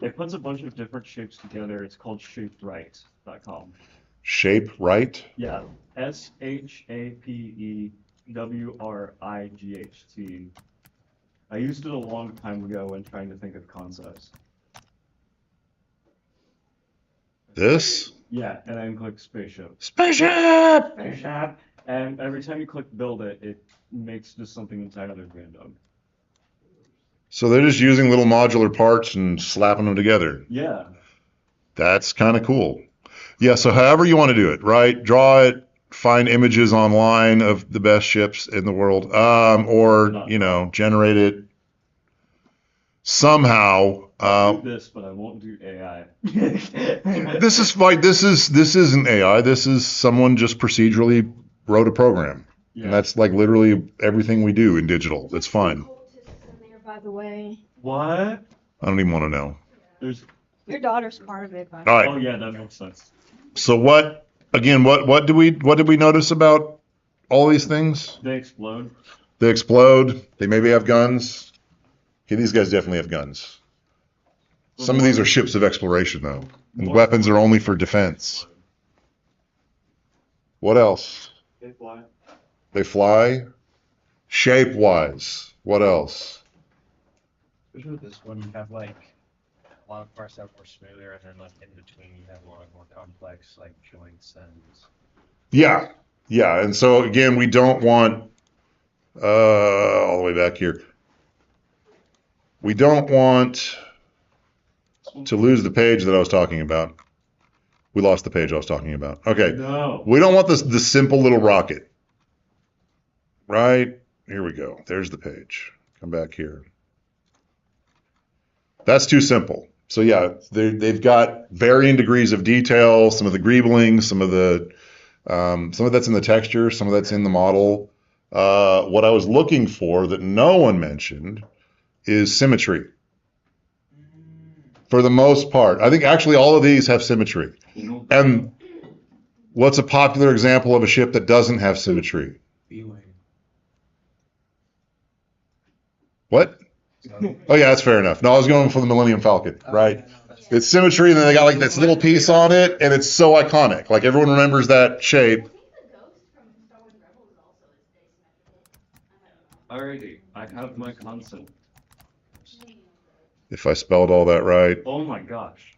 It puts a bunch of different shapes together. It's called shapewright.com. Shape right? Yeah, SHAPEWRIGHT. I used it a long time ago when trying to think of concepts. This? Yeah, and then click spaceship. Spaceship! Spaceship! And every time you click build it, it makes just something entirely random. So they're just using little modular parts and slapping them together. Yeah. That's kind of cool. Yeah, so however you want to do it, right? Draw it, find images online of the best ships in the world, or, you know, generate it somehow. I'll do this, but I won't do AI. This is like this isn't AI. This is someone just procedurally wrote a program. Yeah. And that's like literally everything we do in digital. It's fine. By the way, What? I don't even want to know. There's. your daughter's part of it. By All right. Oh yeah, that makes sense. So what did we notice about all these things? They explode. They explode. They maybe have guns. Okay, these guys definitely have guns. Some of these are ships of exploration though. And weapons are only for defense. What else? They fly. They fly. Shape-wise. What else? Especially with this one, you have like a lot of parts that are more smoother, and then like in between, you have a lot more complex like joints and. Yeah, yeah. And so again, we don't want all the way back here. We don't want to lose the page that I was talking about. We lost the page I was talking about. Okay. No. We don't want the simple little rocket. Right? Here we go. There's the page. Come back here. That's too simple. So yeah, they've got varying degrees of detail. Some of the greebling, some of that's in the texture, some of that's in the model. What I was looking for that no one mentioned is symmetry. For the most part, I think actually all of these have symmetry. And what's a popular example of a ship that doesn't have symmetry? B-Wing. What? Oh yeah, that's fair enough. No, I was going for the Millennium Falcon, right? It's symmetry, and then they got like this little piece on it, and it's so iconic. Like everyone remembers that shape. Alrighty, I have my consent. If I spelled all that right. Oh my gosh.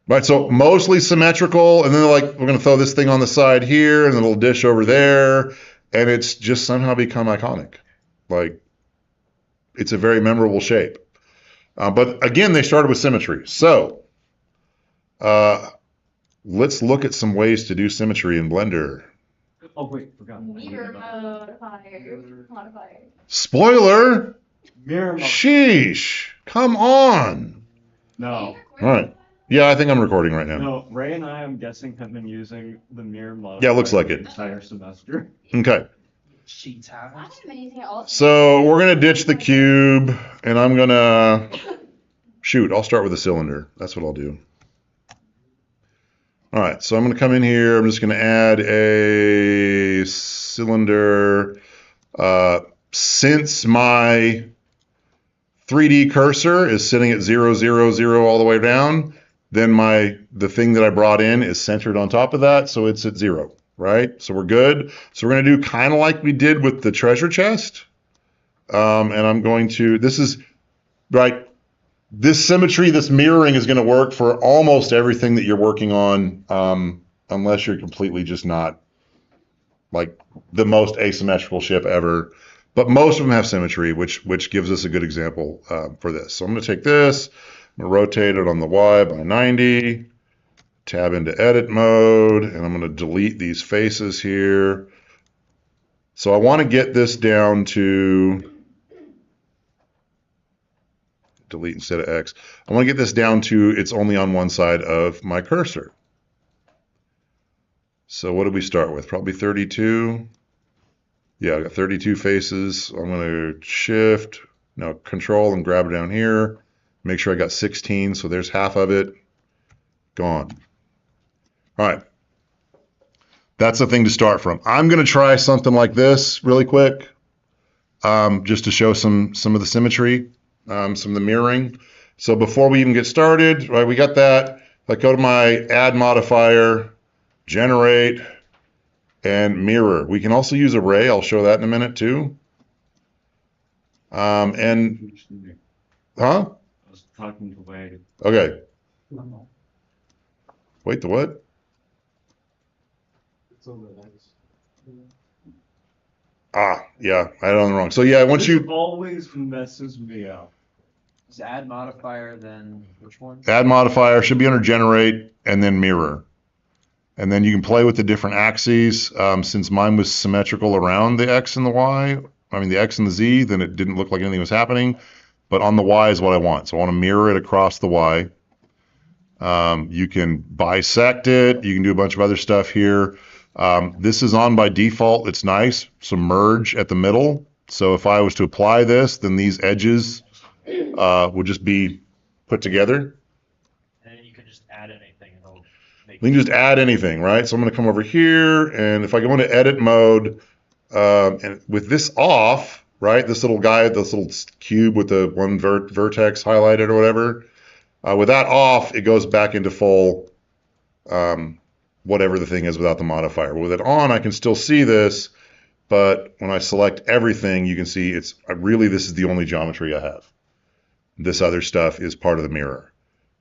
Right, so mostly symmetrical, and then like we're gonna throw this thing on the side here, and then a little dish over there, and it's just somehow become iconic. Like it's a very memorable shape. But again, they started with symmetry. So let's look at some ways to do symmetry in Blender. Oh wait, forgot. Mirror modifier. Spoiler! Mirror mode. Sheesh! Come on! No. All right. Yeah, I think I'm recording right now. No, Ray and I, I'm guessing, have been using the mirror mode. Yeah, it looks like it. the entire semester. Okay. Sheets I have. haven't been using it all. So we're gonna ditch the cube, and I'm gonna shoot. I'll start with a cylinder. That's what I'll do. All right. So I'm gonna come in here. I'm just gonna add a cylinder. Since my 3D cursor is sitting at 0, 0, 0 all the way down, then the thing that I brought in is centered on top of that, so it's at 0. Right? So we're good. So we're going to do kind of like we did with the treasure chest. And I'm going to, this symmetry, this mirroring is going to work for almost everything that you're working on, unless you're completely just not like the most asymmetrical ship ever. But most of them have symmetry, which gives us a good example for this. So I'm going to take this, I'm going to rotate it on the Y by 90. Tab into edit mode, and I'm going to delete these faces here. So I want to get this down to, delete instead of X. I want to get this down to it's only on one side of my cursor. So what did we start with? Probably 32. Yeah, I got 32 faces. I'm going to shift, now control and grab it down here. Make sure I got 16, so there's half of it. Gone. All right, that's the thing to start from. I'm going to try something like this really quick, just to show some of the symmetry, some of the mirroring, So before we even get started, right, we got that. I go to my add modifier, generate, and mirror. We can also use array. I'll show that in a minute too. And, huh? I was talking to Wade. Okay. Wait, the what? Ah, yeah, I had it on the wrong. So yeah, once This you always messes me up. Is add modifier then which one? add modifier should be under generate and then mirror. And then you can play with the different axes. Since mine was symmetrical around the X and the Y, I mean the X and the Z, then it didn't look like anything was happening. But on the Y is what I want. So I want to mirror it across the Y. You can bisect it. You can do a bunch of other stuff here. This is on by default. It's nice. Some merge at the middle. So if I was to apply this, then these edges would just be put together. And then you can just add anything and it'll make We can just add anything, right? So I'm going to come over here, and if I go into edit mode, and with this off, right, this little guy, this little cube with the one vertex highlighted or whatever, with that off, it goes back into full whatever the thing is without the modifier. With it on, I can still see this, but when I select everything, you can see it's really, this is the only geometry I have. This other stuff is part of the mirror.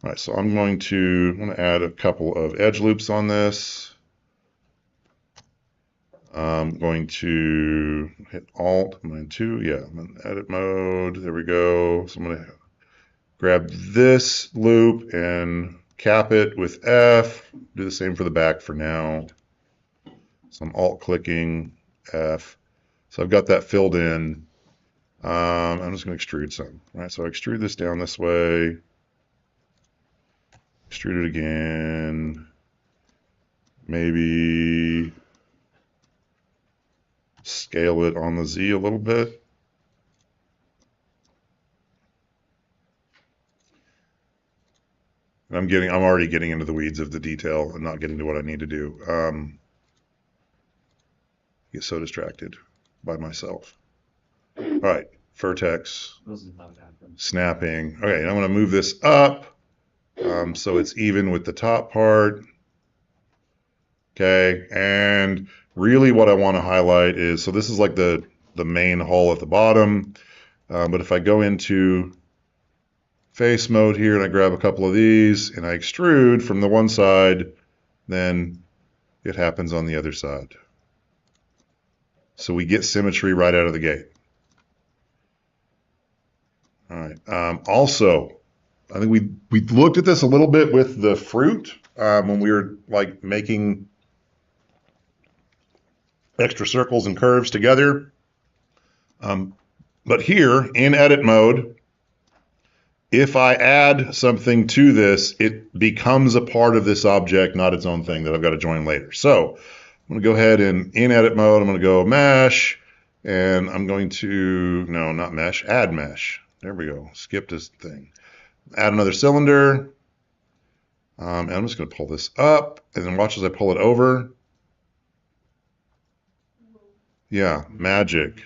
All right, so I'm going to add a couple of edge loops on this. I'm going to hit Alt, Command 2, yeah, I'm in edit mode, there we go. So I'm going to grab this loop and cap it with F, do the same for the back for now. So I'm Alt clicking F. So I've got that filled in. I'm just going to extrude some, right? So I extrude this down this way. Extrude it again. Maybe scale it on the Z a little bit. I'm already getting into the weeds of the detail and not getting to what I need to do. Get so distracted by myself. All right, vertex, snapping. Okay, I'm going to move this up so it's even with the top part. Okay, and really what I want to highlight is, so this is like the main hull at the bottom, but if I go into face mode here and I grab a couple of these and I extrude from the one side, then it happens on the other side. So we get symmetry right out of the gate. All right. Also, I think we looked at this a little bit with the fruit when we were like making extra circles and curves together. But here in edit mode, if I add something to this, it becomes a part of this object, not its own thing that I've got to join later. So I'm going to go ahead and in edit mode, I'm going to go mesh, and I'm going to, no, not mesh, add mesh. There we go. Skip this thing. Add another cylinder. And I'm just going to pull this up, and then watch as I pull it over. Yeah, magic.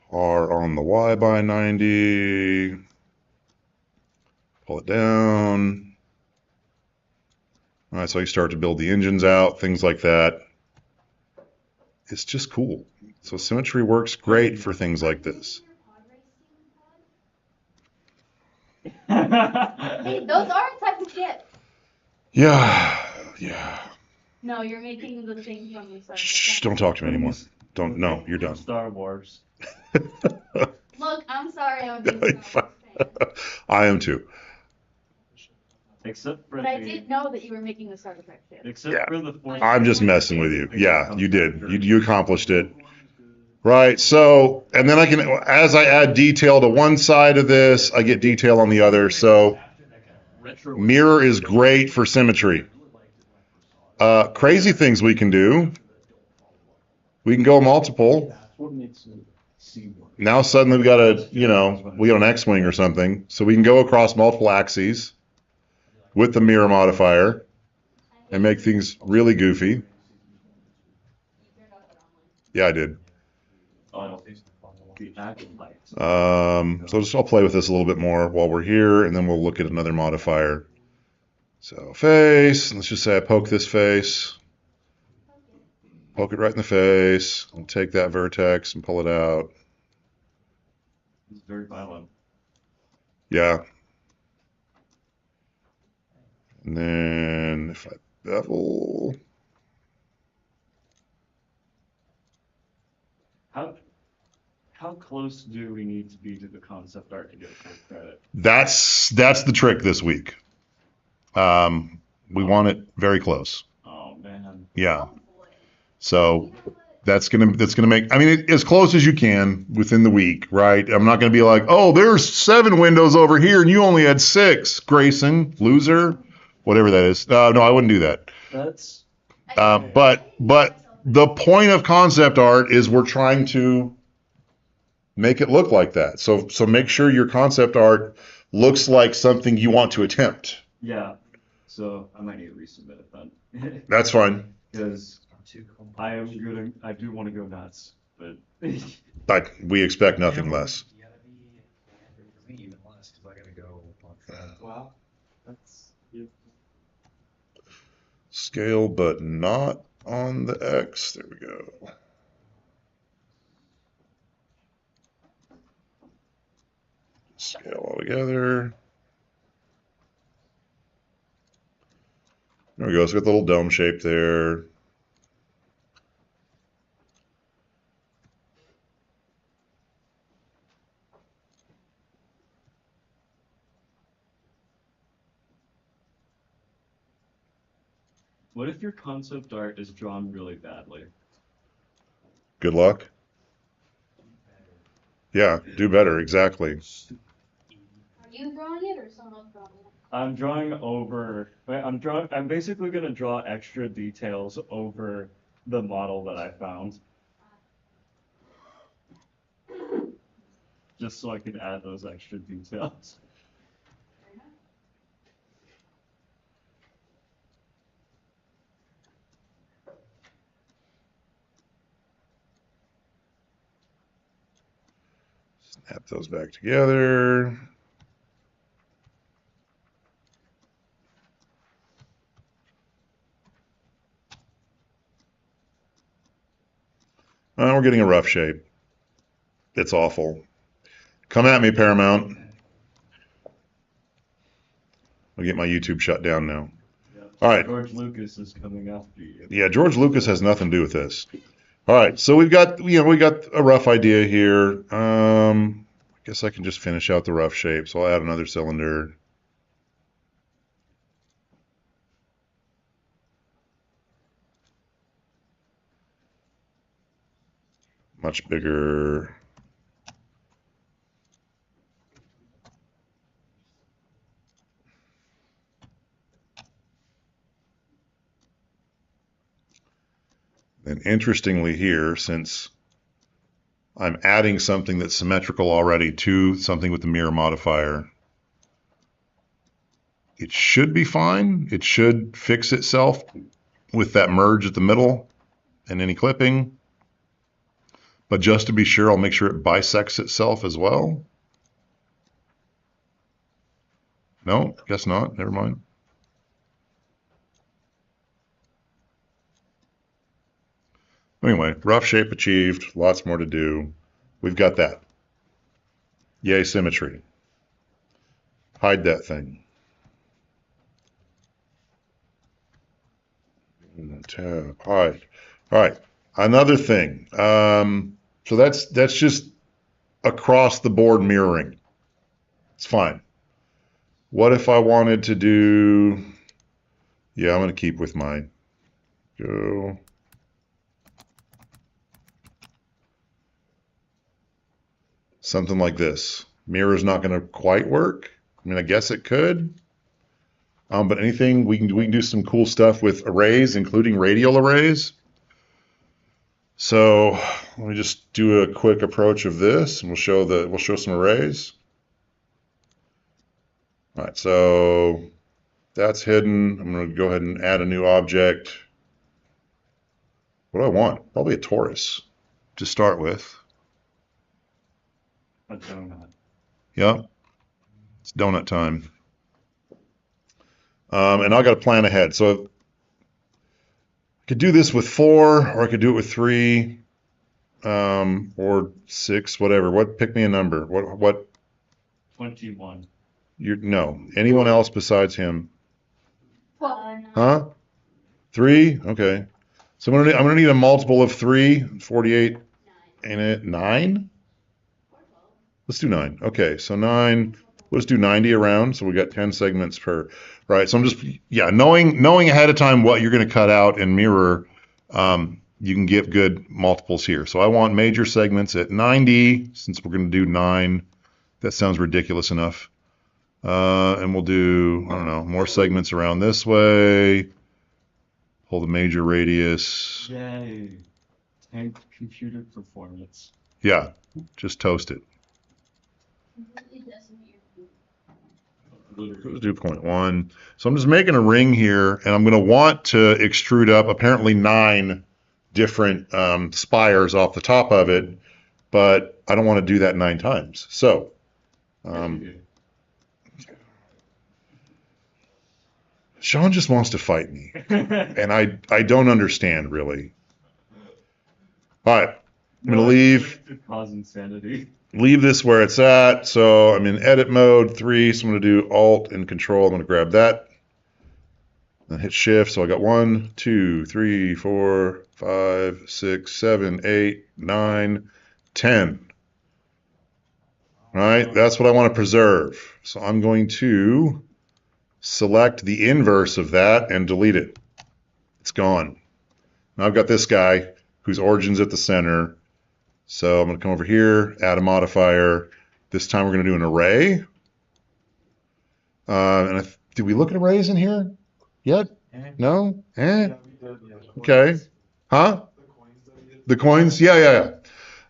R on the Y by 90. Pull it down. All right, so you start to build the engines out, things like that. It's just cool. So symmetry works great for things like this. Hey, those are a type of ship. Yeah. No, you're making the thing from the side. Shh, don't talk to me anymore. Don't, no, you're done. Star Wars. Look, I'm sorry I'm being a Star Wars fan. I am too. Except for But I did know that you were making the Star Trek ship. Except Yeah. for the Force. I'm just messing with you. Yeah, you did. You accomplished it. Right, so, and then I can, as I add detail to one side of this, I get detail on the other. So mirror is great for symmetry. Crazy things we can do. We can go multiple. Now suddenly we got we got an X-wing or something. So we can go across multiple axes with the mirror modifier and make things really goofy. Yeah, I did. the active lights. So I'll play with this a little bit more while we're here, and then we'll look at another modifier. So face, let's just say I poke this face, poke it right in the face, and take that vertex and pull it out. It's very violent. Yeah. And then if I bevel, How close do we need to be to the concept art to get full credit? that's the trick this week. We want it very close. Oh man. Yeah. So that's gonna make, I mean, as close as you can within the week, right? I'm not gonna be like, oh, there's 7 windows over here and you only had 6, Grayson, loser, whatever that is. No, I wouldn't do that. That's But the point of concept art is we're trying to make it look like that. So make sure your concept art looks like something you want to attempt. yeah. So I might need to resubmit it then. That's fine. Because Too I do want to go nuts, but But we expect nothing less. You gotta be, for me, even less, because I gotta go on that. wow, that's Scale, but not on the X. There we go. Scale all together. There we go. It's got the little dome shape there. What if your concept art is drawn really badly? Good luck. Yeah, do better. Exactly. Are you drawing it or someone else drawing it? I'm drawing over. I'm basically gonna draw extra details over the model that I found, just so I can add those extra details. Fair enough. Snap those back together. We're getting a rough shape. It's awful. Come at me, Paramount. I'll get my YouTube shut down now. Yeah. All right. George Lucas is coming after you. Yeah, George Lucas has nothing to do with this. All right, so we got a rough idea here. I guess I can just finish out the rough shape. So I'll add another cylinder. Much bigger. And interestingly here, since I'm adding something that's symmetrical already to something with the mirror modifier, it should be fine. It should fix itself with that merge at the middle and any clipping. But just to be sure, I'll make sure it bisects itself as well. No, guess not. Never mind. Anyway, rough shape achieved. Lots more to do. We've got that. Yay, symmetry. Hide that thing. Tab. Hide. All right. Another thing. So that's just across the board mirroring. It's fine. What if I wanted to do? Yeah, I'm going to keep with mine. Go. Something like this. Mirror's not going to quite work. I mean, I guess it could. But anything, we can do some cool stuff with arrays, including radial arrays. So let me just do a quick approach of this, and we'll show some arrays. All right, so that's hidden. I'm going to go ahead and add a new object. What do I want? Probably a torus to start with. A donut. Yep. It's donut time. And I got to plan ahead. So I could do this with 4, or I could do it with 3, or 6, whatever. Pick me a number. What 21. no. Anyone else besides him? Well, Huh? 3? Okay. So I'm gonna need a multiple of 3. 48. Ain't it 9? Let's do 9. Okay, so 9. Let's do 90 around. So we got 10 segments per. Right. So I'm just knowing ahead of time what you're going to cut out and mirror. You can get good multiples here. So I want major segments at 90 since we're going to do 9. That sounds ridiculous enough. And we'll do, I don't know, more segments around this way. Pull the major radius. Yay. Tank computer performance. Yeah, just toast it. Let's do 0.1. So I'm just making a ring here, and I'm going to want to extrude up apparently 9 different spires off the top of it, but I don't want to do that 9 times. So Sean just wants to fight me, and I don't understand really. All right, I'm going to leave. To cause insanity. Leave this where it's at. So I'm in edit mode 3. So I'm going to do Alt and Control. I'm going to grab that and hit Shift. So I got 1, 2, 3, 4, 5, 6, 7, 8, 9, 10. All right, that's what I want to preserve. So I'm going to select the inverse of that and delete it. It's gone. Now I've got this guy whose origin's at the center. So I'm going to come over here, add a modifier. This time we're going to do an array. Did we look at arrays in here yet? No? Okay. Huh? The coins? Yeah.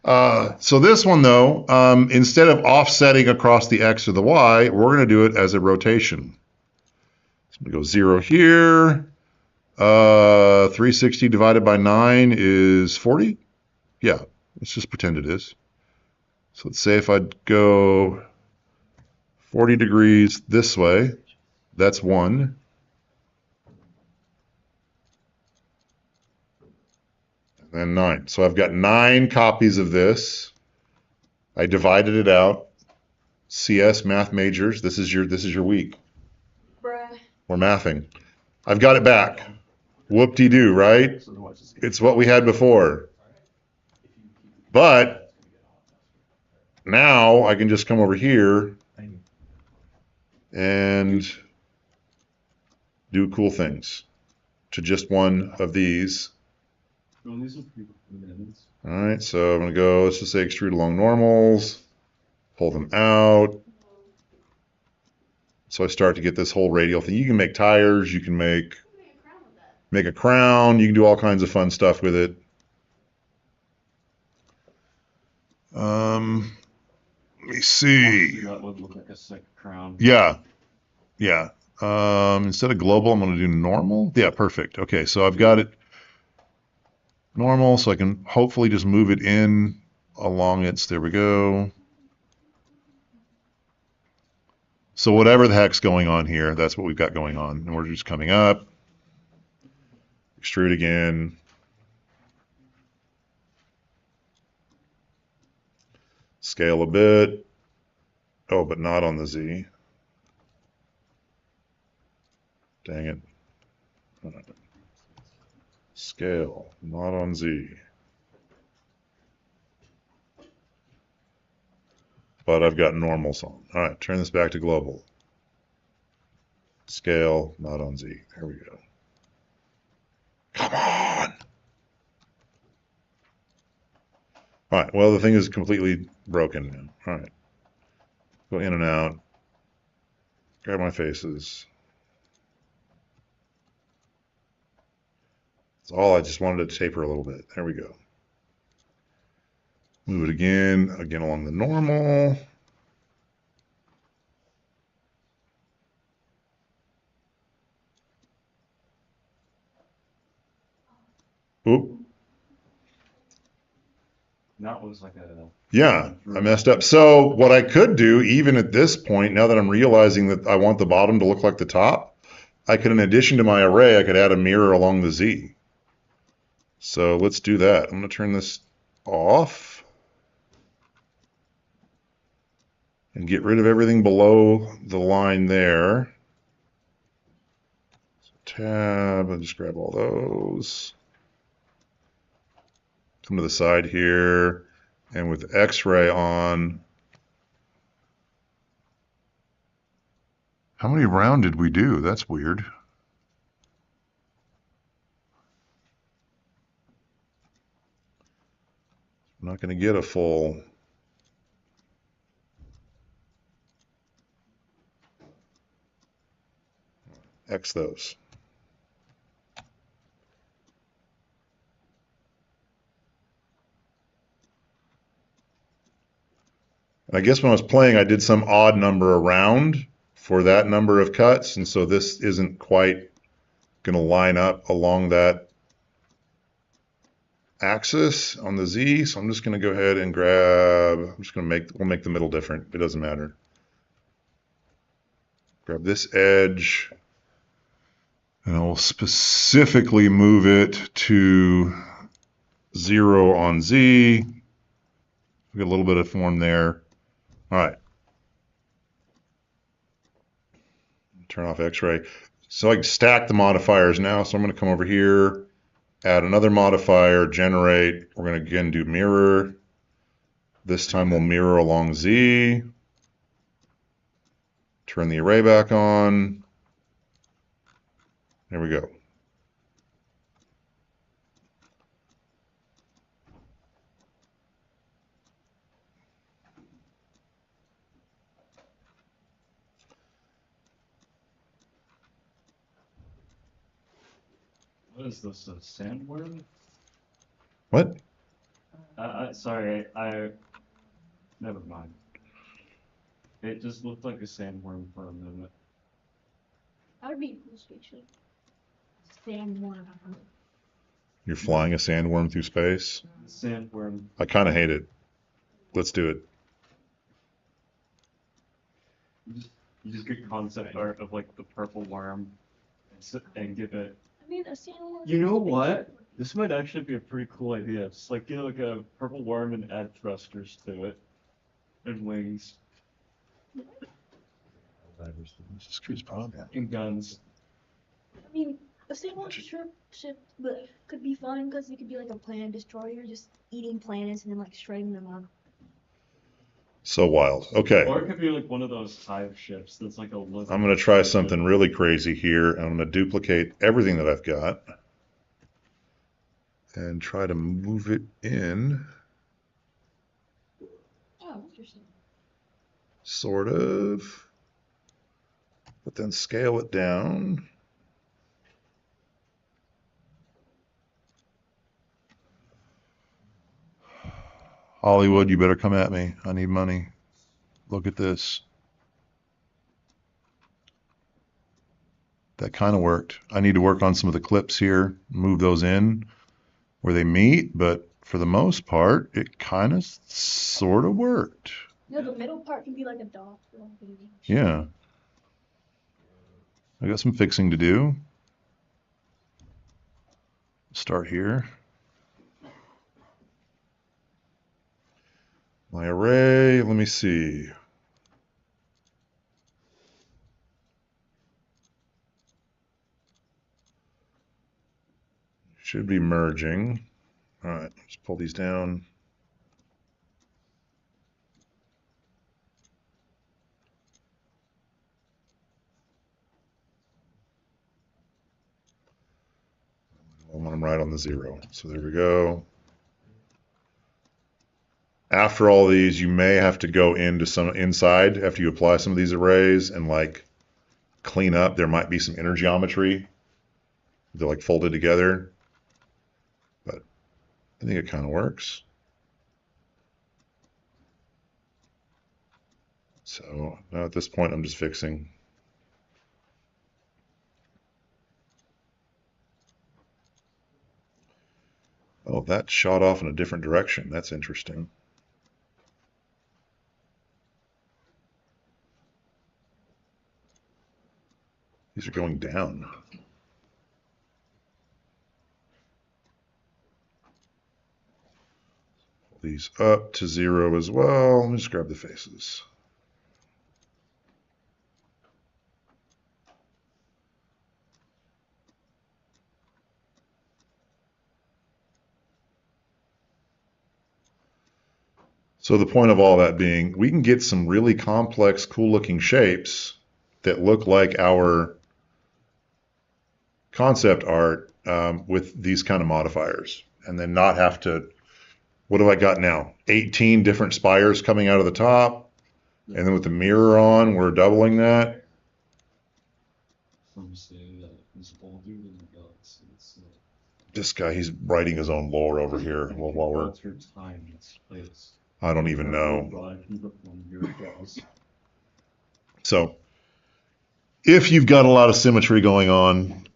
So this one, though, instead of offsetting across the X or the Y, we're going to do it as a rotation. So we go 0 here. 360 divided by 9 is 40? Yeah. Let's just pretend it is. So let's say if I'd go 40 degrees this way, that's 1. And then 9. So I've got 9 copies of this. I divided it out. CS math majors, this is your week. bruh. We're mathing. I've got it back. Whoop-de-doo, right? It's what we had before. But now I can just come over here and do cool things to just one of these. All right, so I'm going to go, let's just say extrude along normals, pull them out. So I start to get this whole radial thing. You can make tires, you can make a crown, you can do all kinds of fun stuff with it. Let me see. That would look like a sick crown. Yeah. Instead of global, I'm going to do normal. Yeah, perfect. Okay, so I've got it normal, so I can hopefully just move it in along it. There we go. So whatever the heck's going on here, that's what we've got going on. And we're just coming up. Extrude again. Scale a bit. Oh, but not on the Z. Dang it. Scale, not on Z. But I've got normals on. All right, turn this back to global. Scale, not on Z. There we go. Come on. All right, well, the thing is completely broken now. All right. Go in and out. Grab my faces. That's all. I just wanted to taper a little bit. There we go. Move it again along the normal. Oop. that was like a. Yeah, I messed up. So what I could do, even at this point, now that I'm realizing that I want the bottom to look like the top, I could, in addition to my array, I could add a mirror along the Z. So let's do that. I'm going to turn this off and get rid of everything below the line there. So tab, I'll just grab all those. Come to the side here, and with X-ray on, how many round did we do? That's weird. I'm not going to get a full. X those. I guess when I was playing, I did some odd number around for that number of cuts, and so this isn't quite going to line up along that axis on the Z. So I'm just going to go ahead and grab, I'm just going to we'll make the middle different. It doesn't matter. Grab this edge, and I'll specifically move it to 0 on Z. We got a little bit of form there. All right. Turn off X-ray. So I can stack the modifiers now. So I'm going to come over here, add another modifier, generate. We're going to again do mirror. This time we'll mirror along Z. Turn the array back on. There we go. What is this, a sandworm? What? Sorry, never mind. It just looked like a sandworm for a minute. That would be a cool spaceship. Sandworm. You're flying a sandworm through space? Sandworm. I kind of hate it. Let's do it. You just get concept art of like the purple worm and give it. I mean, a sandworm. You know what? This might actually be a pretty cool idea. Just like get like a purple worm and add thrusters to it and wings and guns. I mean, a sandworm ship, but could be fun because it could be like a planet destroyer, just eating planets and then like shredding them up. So wild. Okay. Or it could be like one of those hive ships that's like a living. I'm going to try something really crazy here. I'm going to duplicate everything that I've got and try to move it in. Oh, interesting. Sort of. But then scale it down. Hollywood, you better come at me. I need money. Look at this. That kind of worked. I need to work on some of the clips here, move those in where they meet, but for the most part, it kind of sort of worked. Yeah, the middle part can be like a dog. Yeah. I got some fixing to do. Start here. My array, let me see. Should be merging. All right, let's pull these down. I want them right on the 0. So there we go. After all these, you may have to go into some inside after you apply some of these arrays and like clean up. There might be some inner geometry. They're like folded together, but I think it kind of works. So now at this point, I'm just fixing. Oh, that shot off in a different direction. That's interesting. These are going down. These up to 0 as well. Let me just grab the faces. So the point of all that being, we can get some really complex, cool-looking shapes that look like our concept art with these kind of modifiers, and then not have to. What have I got now? 18 different spires coming out of the top, and then with the mirror on, we're doubling that. Some say that he's older than the galaxy itself. This guy, he's writing his own lore over here while we're. Alter time and space. I don't even know. So, if you've got a lot of symmetry going on,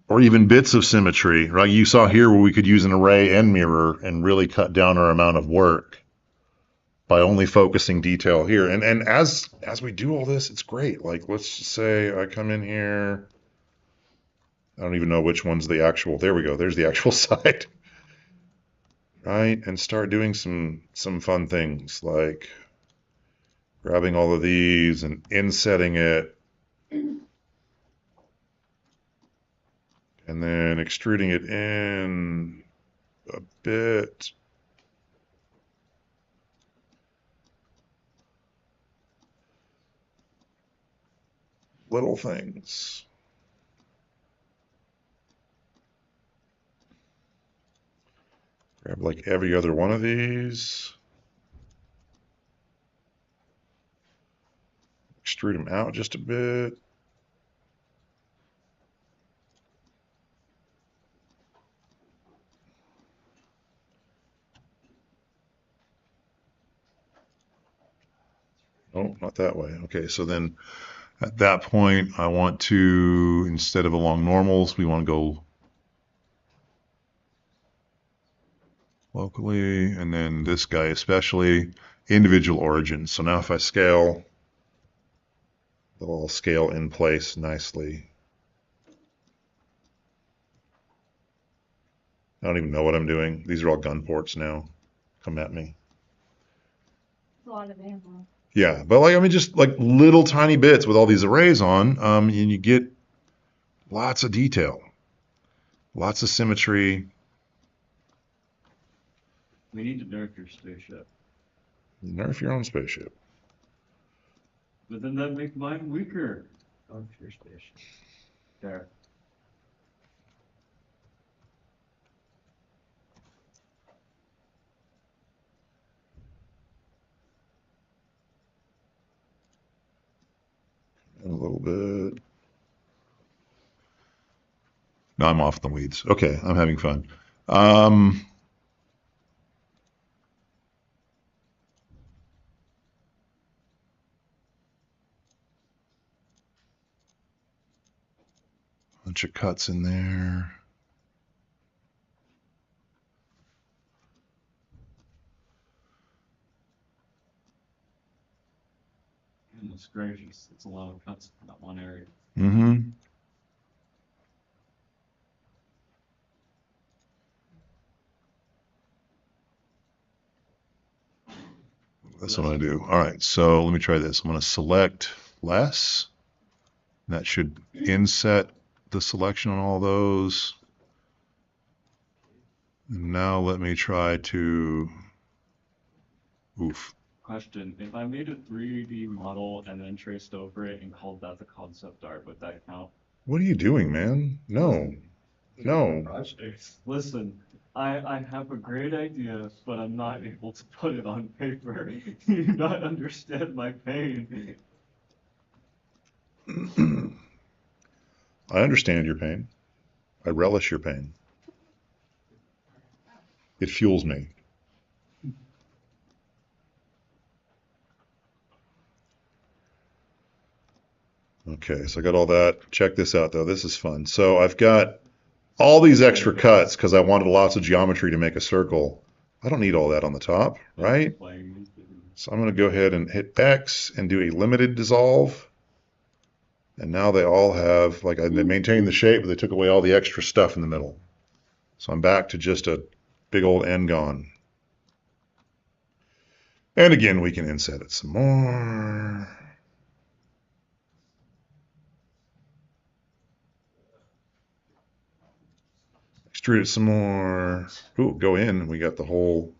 or even bits of symmetry, right? You saw here where we could use an array and mirror and really cut down our amount of work by only focusing detail here. And as we do all this, it's great. Like, let's just say I come in here. I don't even know which one's the actual. There we go. There's the actual side. Right? And start doing some fun things like grabbing all of these and insetting it. And then extruding it in a bit. Little things. Grab like every other one of these. Extrude them out just a bit. Oh, not that way. Okay, so then at that point, I want to, instead of along normals, we want to go locally, and then this guy especially, individual origins. So now if I scale, they'll all scale in place nicely. I don't even know what I'm doing. These are all gun ports now. Come at me. A lot of ammo. Yeah, but like, I mean, just like little tiny bits with all these arrays on, and you get lots of detail, lots of symmetry. We need to nerf your spaceship. Nerf your own spaceship. But then that makes mine weaker. Nerf your spaceship. There. A little bit. No, I'm off the weeds. Okay, I'm having fun. Bunch of cuts in there. Goodness gracious, it's a lot of cuts in that one area. Mm-hmm. That's what I do. All right, so let me try this. I'm going to select less. That should inset the selection on all those. And now let me try to, oof. Question, if I made a 3D model and then traced over it and called that the concept art, would that count? What are you doing, man? No. No. Listen, I have a great idea, but I'm not able to put it on paper. You do not understand my pain. I understand your pain. I relish your pain. It fuels me. Okay, so I got all that. Check this out, though. This is fun. So I've got all these extra cuts because I wanted lots of geometry to make a circle. I don't need all that on the top, right? So I'm going to go ahead and hit X and do a limited dissolve. And now they all have, like, they maintained the shape, but they took away all the extra stuff in the middle. So I'm back to just a big old N-gon. And again, we can inset it some more. Extrude it some more. Ooh, go in. We got the whole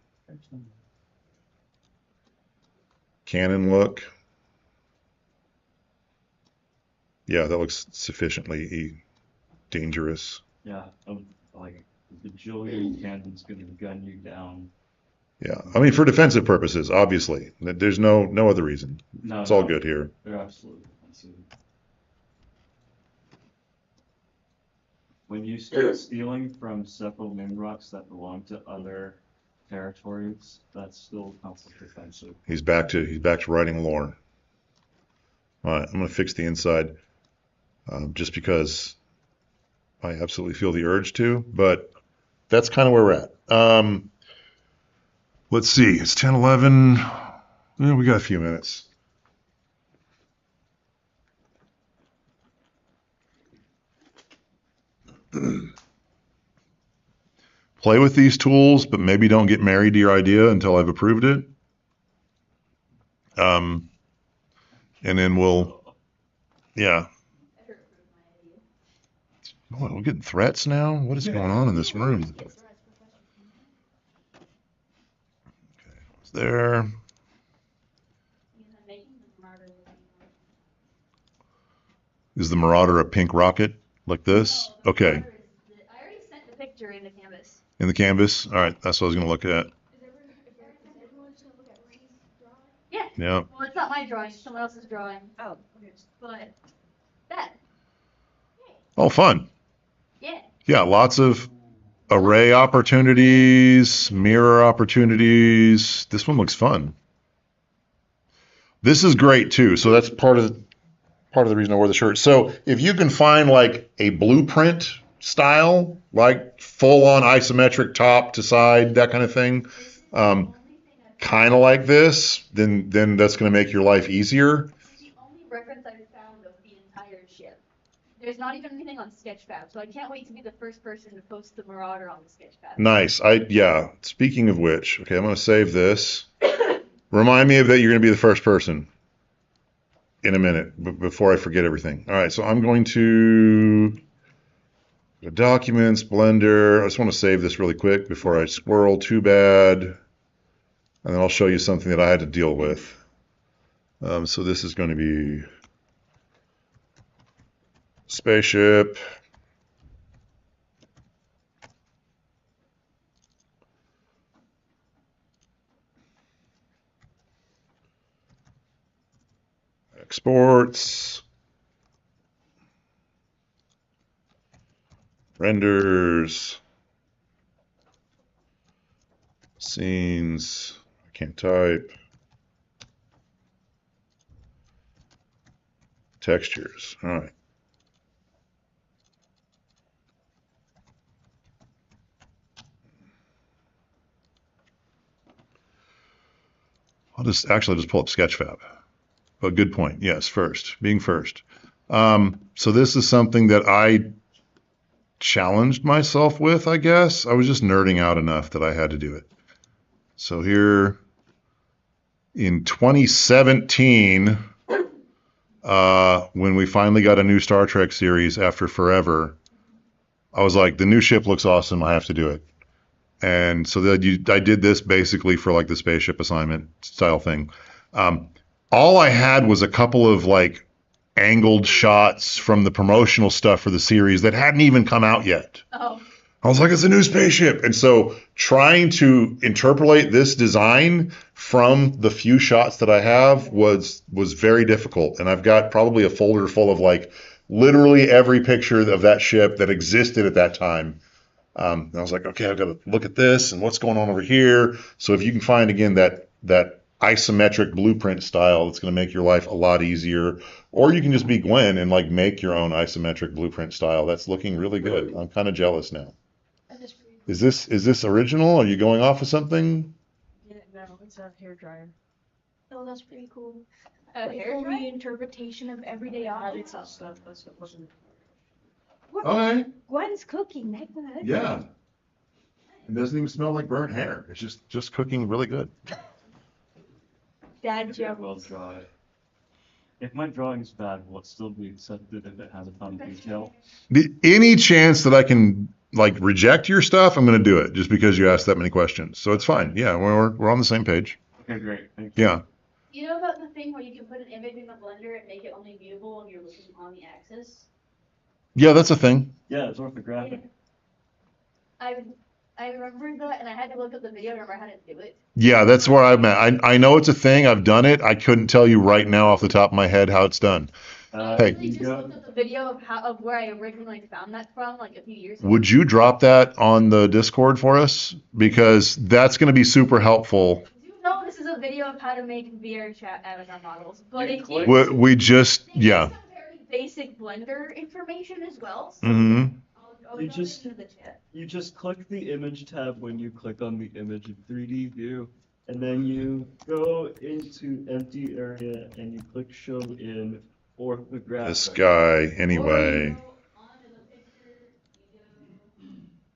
cannon look. Yeah, that looks sufficiently dangerous. Yeah, like the bajillion cannon's gonna gun you down. Yeah, I mean for defensive purposes, obviously. There's no other reason. No, It's all no, good here. they're absolutely defensive. When you start stealing from several Nimrods that belong to other territories, that's still conflict defensive. He's back to writing lore. All right, I'm gonna fix the inside, just because I absolutely feel the urge to, but that's kind of where we're at. Let's see, it's 10:11. Yeah, we got a few minutes. Play with these tools, but maybe don't get married to your idea until I've approved it. And then yeah. Oh, we're getting threats now? What is going on in this room? Okay, it's there. Is the Marauder a pink rocket like this? Okay. I already sent the picture in the canvas. In the canvas? All right, that's what I was going to look at. Yeah. Yeah. Well, it's not my drawing, it's someone else's drawing. Oh, okay. But that. Oh, fun. Yeah. Yeah, lots of array opportunities, mirror opportunities. This one looks fun. This is great too. So that's part of the reason I wore the shirt. So if you can find like a blueprint style, like full on isometric top to side, that kind of thing, kind of like this, then that's going to make your life easier. The only reference I've found of the entire ship. There's not even anything on Sketchfab, so I can't wait to be the first person to post the Marauder on the Sketchfab. Nice. Yeah. Speaking of which, okay, I'm going to save this. Remind me of that you're going to be the first person in a minute before I forget everything. All right, so I'm going to go Documents, Blender. I just want to save this really quick before I squirrel too bad. And then I'll show you something that I had to deal with. So this is going to be Spaceship. Exports. Renders. Scenes. I can't type. Textures. All right. I'll just pull up Sketchfab. Oh, good point. Yes, being first. So this is something that I challenged myself with, I guess. I was just nerding out enough that I had to do it. So here in 2017, when we finally got a new Star Trek series after forever, I was like, the new ship looks awesome. I have to do it. And so I did this basically for like the spaceship assignment style thing. All I had was a couple of like angled shots from the promotional stuff for the series that hadn't even come out yet. Oh. I was like, it's a new spaceship. And so trying to interpolate this design from the few shots that I have was very difficult. And I've got probably a folder full of like literally every picture of that ship that existed at that time. And I was like, okay, I've got to look at this and what's going on over here. So if you can find again that isometric blueprint style that's going to make your life a lot easier. Or you can just be Gwen and like make your own isometric blueprint style. That's looking really good. I'm kind of jealous now. That is pretty cool. Is this original? Are you going off of something? Yeah, no, it's a hair dryer. Oh, that's pretty cool. A Like, hair full dryer? reinterpretation of everyday objects. That's wasn't. Okay. Gwen's cooking. Heck, Yeah. It doesn't even smell like burnt hair. It's just cooking really good. Dad Yeah, well jokes. draw it. If my drawing's bad, will it still be accepted if it has a ton of detail? Any chance that I can like reject your stuff, I'm going to do it just because you asked that many questions. So it's fine. Yeah, we're on the same page. Okay, great. Thank you. Yeah. You know about the thing where you can put an image in the blender and make it only viewable when you're looking on the axis? Yeah, that's a thing. Yeah, it's orthographic. I remembered that and I had to look up the video to remember how to do it. Yeah, that's where I'm at. I know it's a thing. I've done it. I couldn't tell you right now off the top of my head how it's done. I Hey. literally just looked up the video of where I originally found that from like a few years ago. Would you drop that on the Discord for us? Because that's going to be super helpful. Do you know this is a video of how to make VR chat avatar models? But You it click- gives We just, yeah. some very basic Blender information as well. So Hmm. I'll You drop just- it into the chat. You just click the image tab when you click on the image in 3D view, and then you go into empty area and you click show in orthographic. This guy, anyway.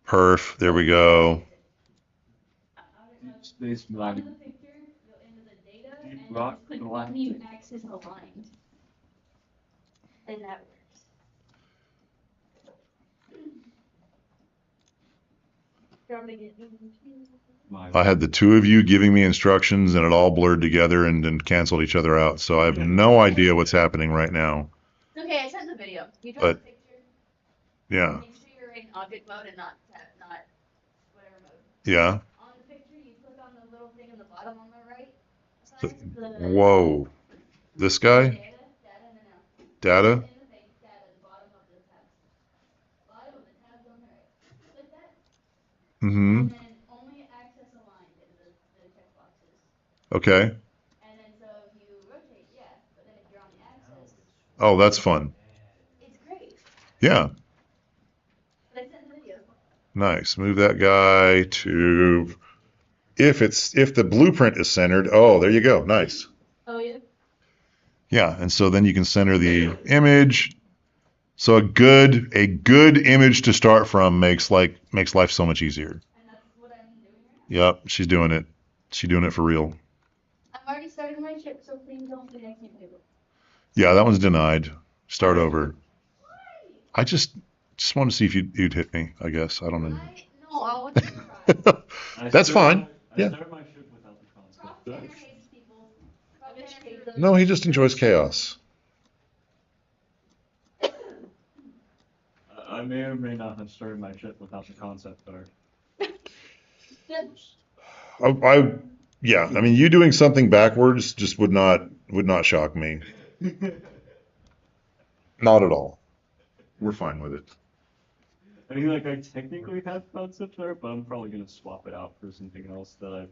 Perf. There we go. Space On line. the picture, go into the data Deep and rock then click line. leave axis aligned. And that works. Dropping it into. I had the two of you giving me instructions and it all blurred together and then canceled each other out. So I have no idea what's happening right now. Okay, I sent the video. You drop But- the picture. Yeah. Make sure you're in object mode and not whatever mode. Yeah. On the picture, you click on the little thing in the bottom on the right. So- side, the Whoa. This guy? Data, no. Data? In the thing, data, the bottom of the tab. Bottom of the tabs on the right. Click that. Mm-hmm. And then only access aligned in the checkboxes. Okay. And then so if you rotate, yeah, but then if you're on the axis, Oh, that's fun. it's great. Yeah. But I sent the video. Nice. Move that guy to if the blueprint is centered. Oh, there you go. Nice. Oh yeah. Yeah, and so then you can center the image. So a good image to start from makes life so much easier. And that's what I'm doing right now. Yep, she's doing it. She's doing it for real. I've already started my chip, so please don't think I can't do it. Yeah, that one's denied. Start over. I just want to see if you'd hit me, I guess. I don't know. No, I want you to try. I That's started- fine. I Yeah. started my ship without the Rob concept. Tanner hates people. Rob Tanner hates them. No, he just enjoys chaos. I may or may not have started my ship without the concept art. Yeah, I mean, you doing something backwards just would not shock me. Not at all. We're fine with it. I mean, like, I technically have concept art, but I'm probably gonna swap it out for something else that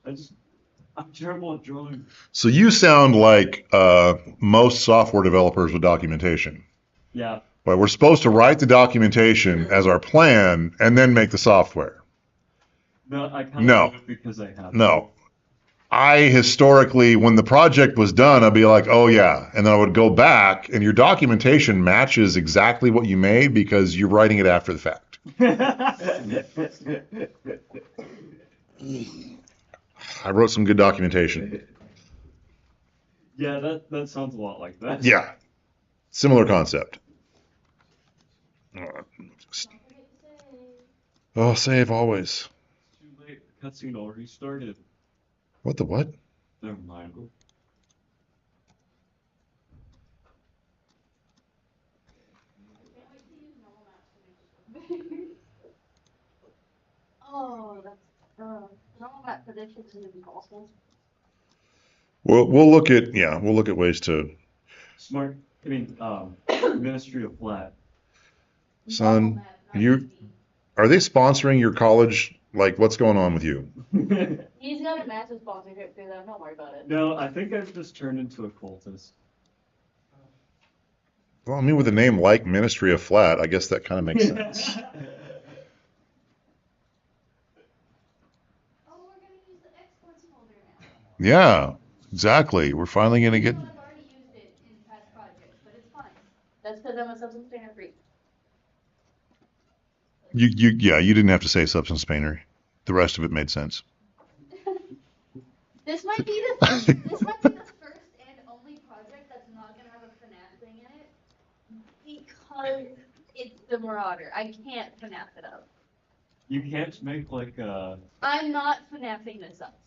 I'm terrible at drawing. So you sound like most software developers with documentation. Yeah, But we're supposed to write the documentation as our plan and then make the software. no, I kind of No. do it because I have No. I historically, when the project was done, I'd be like, oh yeah. And then I would go back and your documentation matches exactly what you made because you're writing it after the fact. I wrote some good documentation. Yeah, that sounds a lot like that. Yeah. Similar concept. Oh, save always. Too late. Cutscene already started. What the what? Never mind. Oh, that's normal map predictions is impossible. We'll look at ways to. Smart. I mean, Ministry of Flat. Son, Normal map, not you- easy. Are they sponsoring your college Like, what's going on with you? He's got a massive sponsorship through them. Don't worry about it. No, I think I've just turned into a cultist. Well, I mean, with a name like Ministry of Flat, I guess that kind of makes sense. Oh, we're gonna use the exports folder now. Yeah, exactly. We're finally gonna get. I've already used it in past projects, but it's fine. That's because I'm a substance painter freak. Yeah, you didn't have to say substance painter. The rest of it made sense. This might be the first and only project that's not gonna have a FNAF thing in it because it's the Marauder. I can't FNAF it up. You can't make like a. I'm not FNAFing this up.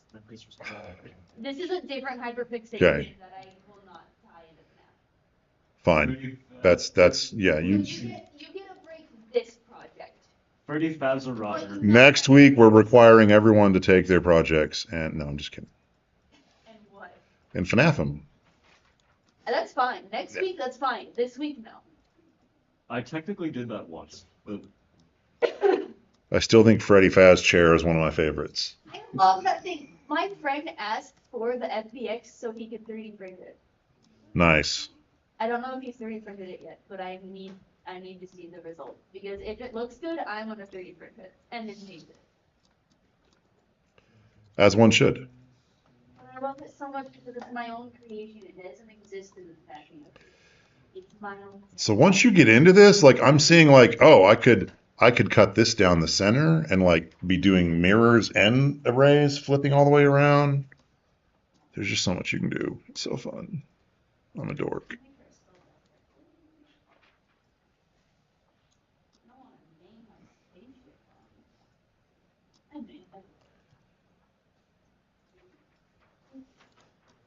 This is a different hyperfixation Okay. that I will not tie into FNAF. Fine. That's yeah. You You get a break this project. Freddy Fazerada. next week we're requiring everyone to take their projects and no, I'm just kidding. And what? And FNAF them. That's fine. Next Yeah. week, that's fine. This week, no. I technically did that once, but I still think Freddy Faz chair is one of my favorites. I love that thing. My friend asked for the FBX so he could 3D print it. Nice. I don't know if he's 3D printed it yet, but I need to see the result because if it looks good, I'm gonna 3D print it and then change it. As one should. But I love it so much because it's my own creation. It doesn't exist in the fashion. It's my own. So once you get into this, like I'm seeing like, oh, I could cut this down the center and like be doing mirrors and arrays flipping all the way around. There's just so much you can do. It's so fun. I'm a dork.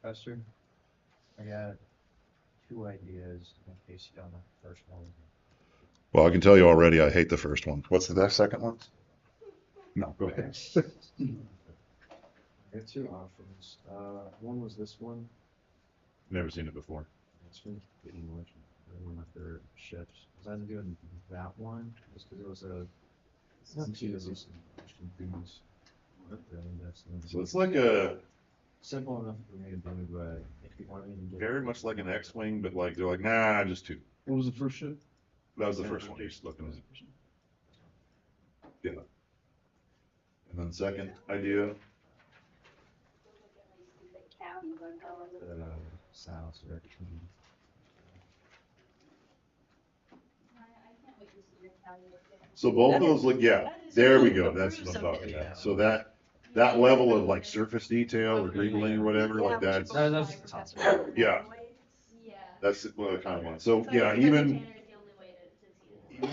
Professor, I got 2 ideas in case you don't know the first one. Well, I can tell you already, I hate the first one. What's the second one? No, go ahead. I got 2 options. One was this one. Never seen it before. It's from the English. One of my favorite ships. I was doing that one just because it was a. It's not too easy. So it's like a Simple enough for me to do, but if you want me to get. very much like an X-wing, but like they're like, nah, just 2. what was the first ship? That was the first one you're looking at. Yeah. And then second idea. South direction. So both of those look, yeah, there we go. That's what I'm talking about. So that level of like surface detail or greebling or whatever, like that's, yeah, Yeah. that's what I kind of want. So yeah, even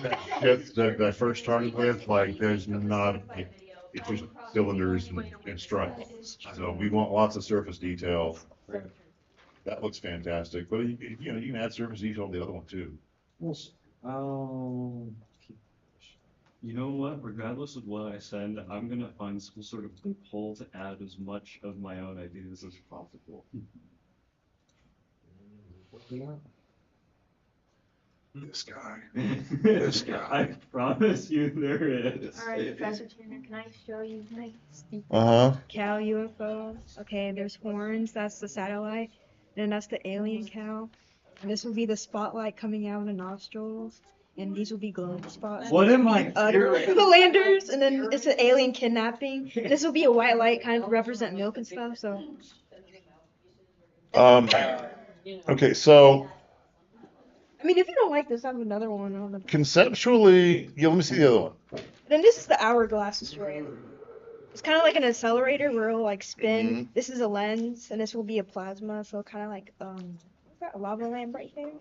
that I first started with, like there's not, it's just cylinders and struts. So we want lots of surface detail. That looks fantastic, but you know, you can add surface detail to the other one too. You know what? Regardless of what I send, I'm gonna find some sort of loophole to add as much of my own ideas as possible. This guy. This guy. I promise you there is. Alright, Professor Turner, can I show you my Uh-huh. cow UFO? Okay, there's horns, that's the satellite. Then that's the alien cow. And this will be the spotlight coming out of the nostrils. And these will be glowing spots. What am I The landers, and then it's an alien kidnapping. And this will be a white light, kind of represent milk and stuff. So Okay, so I mean, if you don't like this, I have another one on the. conceptually, yeah, let me see the other one. Then this is the hourglass destroyer. It's kind of like an accelerator where it'll like spin. Mhm. This is a lens, and this will be a plasma. So kind of like what's that, a lava lamp right there?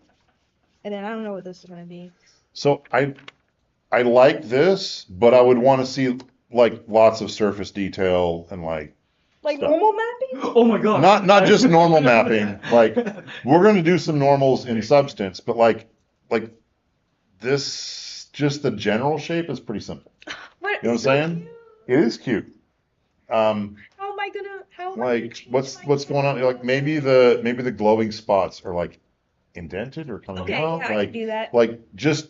And then I don't know what this is gonna be. So I like this, but I would want to see like lots of surface detail and like Like Stuff. normal mapping? Oh my god. not just normal mapping. Like we're gonna do some normals in substance, but like this, just the general shape is pretty simple. What? You know what I'm saying? It is cute. How am I gonna? How am I gonna Like change what's my- going on? Like maybe the glowing spots are like indented or coming Okay, out. yeah, I Like can do that. like just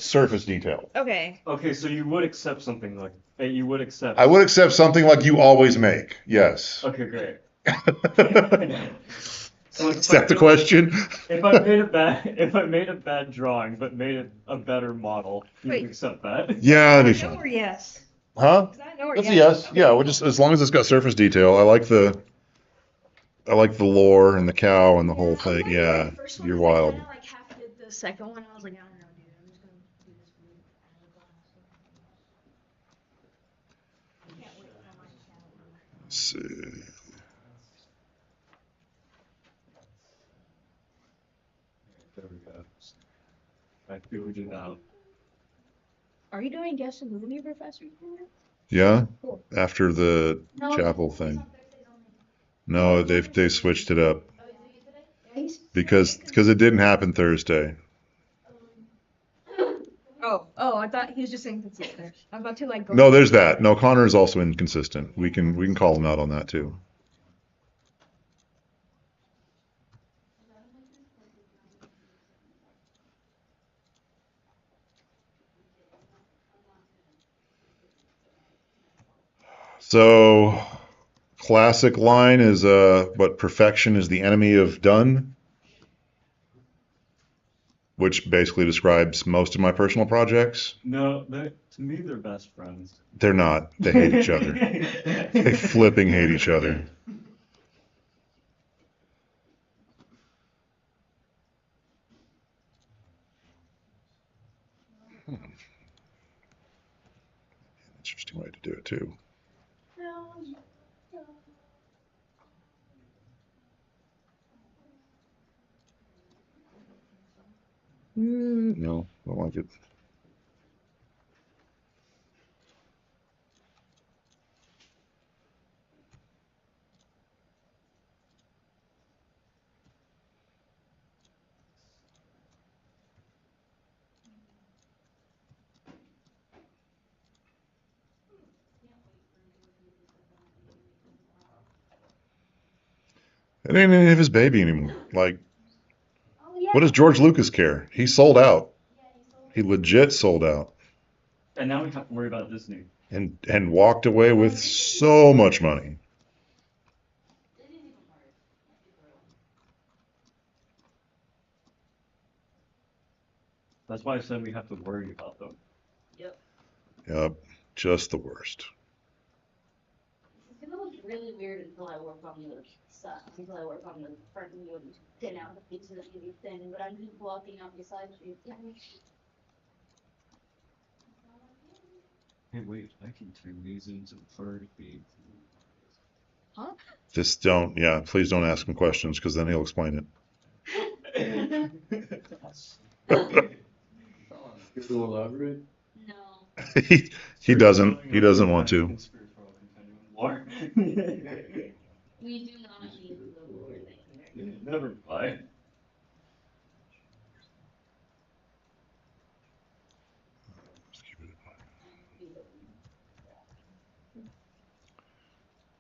surface detail. Okay. Okay, so you would accept something like And you would accept. I would accept something like you always make. Yes. Okay, great. So Is that the question? If I made a bad drawing, but made it a better model, you would Wait. accept that? Yeah, that'd be No or fine. yes? Huh? 'Cause I know or That's a yes. Yeah, we'll just as long as it's got surface detail. I like the lore and the cow and the whole thing. Yeah, you're wild. I kinda like half did the second one. I was like, I don't know, dude. I'm just gonna do this for you. I can't wait for my channel. Let's see. There we go. I figured it out. Are you doing guest the movie, Professor? Yeah, Cool. after the No, chapel it's thing. on Thursdays only. No, they switched it up Oh, you doing it today? Yeah, he's- because it didn't happen Thursday. Oh, I thought he was just inconsistent. I'm about to like go. No, there's that. No, Connor is also inconsistent. We can call him out on that too. So, classic line is but perfection is the enemy of done, which basically describes most of my personal projects. No, to me they're best friends. They're not. They hate each other. They flipping hate each other. Interesting way to do it too. No, don't like it. It ain't any of his baby anymore. Like, Oh, yeah. what does George Lucas care? He sold out. Yeah, he sold He legit sold out And now we have to worry about Disney. and walked away with so much money. That's why I said we have to worry about them. Yep, just the worst. It's gonna look really weird until I work on the stuff, until I work on the front view and thin out the pieces that need to be thin, but I'm just blocking out the side streets. Hey, wait, I can turn these into bird feeds. Huh? Just don't, yeah, please don't ask him questions because then he'll explain Can you elaborate? No. it. He doesn't want to. We do not need the lower thing. Never mind.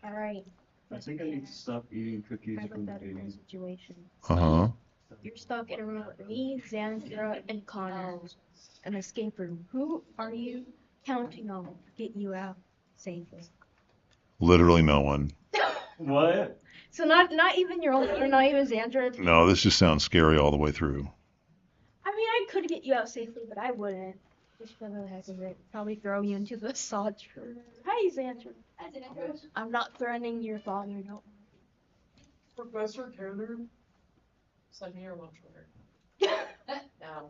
All right. I think I need to stop eating cookies from Hypothetical babies. situation. Uh-huh. You're stuck in a room with me, Xandra, and Connor. An escape room. Who are you counting on to get you out safely? Literally no one. What? So not even your own, or not even Xandra. No, this just sounds scary all the way through. I mean, I could get you out safely, but I wouldn't. Just for the heck of it. Probably throw you into the sod. Hi, Xandra. I'm not threatening your father, no. Professor Taylor, send me your lunch order. Now.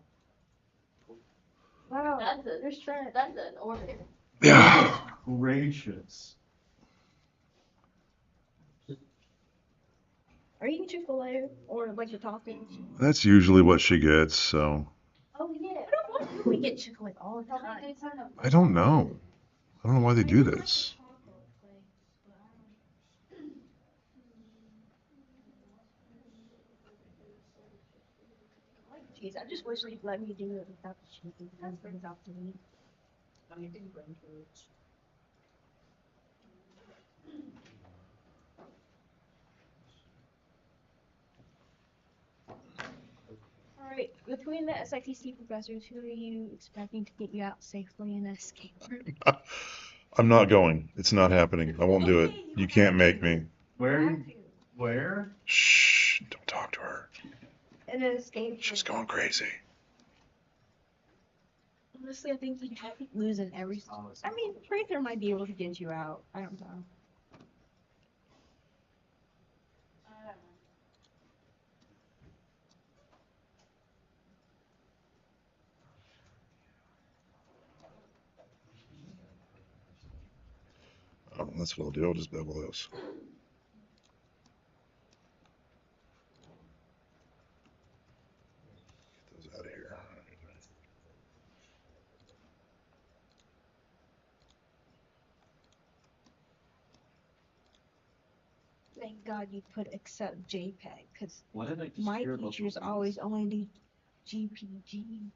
Wow. That's an order. Yeah. Gracious. Are you eating Chick-fil-A or like the tacos? That's usually what she gets, so Oh, yeah. Why do we get Chick-fil-A all the time? I don't know. I don't know why they do this. Jeez, I just wish they'd let me do it without the chicken. That brings out the meat. I need to bring foods. Alright, between the SITC professors, who are you expecting to get you out safely in an escape room? I'm not going. It's not happening. I won't do it. You can't make me. Where? Where? Shh. Don't talk to her. And then escape. She's going crazy. Honestly, I think you'd have to lose in every. I mean, Prather might be able to get you out. I don't know. That's what I'll do. I'll just bevel those. Get those out of here. Thank God you put accept JPEG, because What did I just my hear about teachers the always only do GPG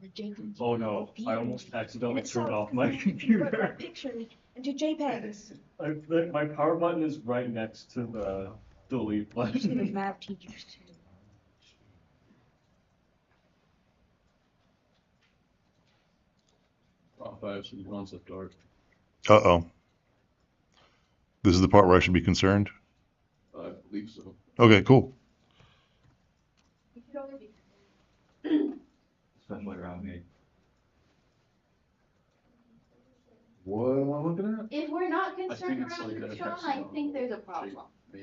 or JPG. Oh no, I or almost PNG. accidentally And it turned sucks, off 'cause my then you put computer. that picture into JPEGs. My power button is right next to the delete Usually with button. math teachers too. Biopsy concept art. Uh-oh. This is the part where I should be concerned? I believe so. Okay, cool. Especially around me. What am I looking at? If we're not I think concerned it's around like you, a Sean, I think there's a problem. I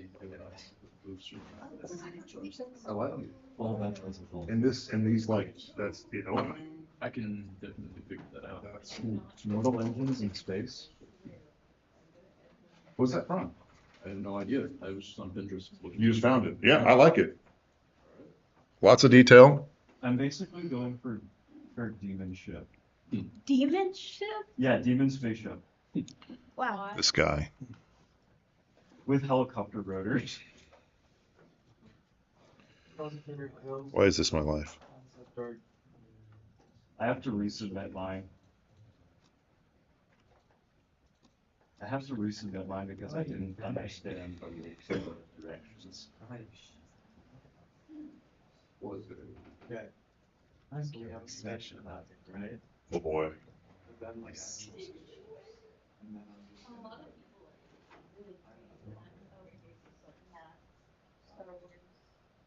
like it. Well, that doesn't hold. And these like, that's, you know. I can definitely figure that out. Nodal engines in space? What's that from? I had no idea. I was just on Pinterest looking. You just found it. Yeah, I like it. Lots of detail. I'm basically going for demon ship. Demon ship? Yeah, demon spaceship Wow. This guy. with helicopter rotors. Why is this my life? I have to resubmit mine. I have to resubmit mine because I didn't understand the directions. What was it? Okay. So we have a section about it, right? Oh boy. And then like. And then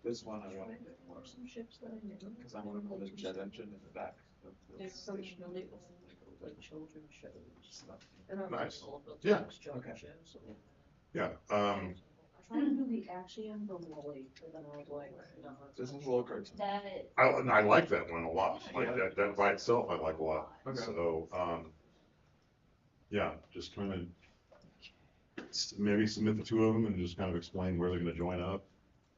this one I want to get more some ships that I knew, because I want to put a jet engine in the back of the station. Like children's shows. Nice. Yeah. Okay. Yeah. I'm trying to do the action from Wally, but then I was like, no. This one's a little cartoon. That, I like that one a lot. Like that by itself, I like a lot. Okay. So, yeah, just kind of maybe submit the two of them and just kind of explain where they're going to join up.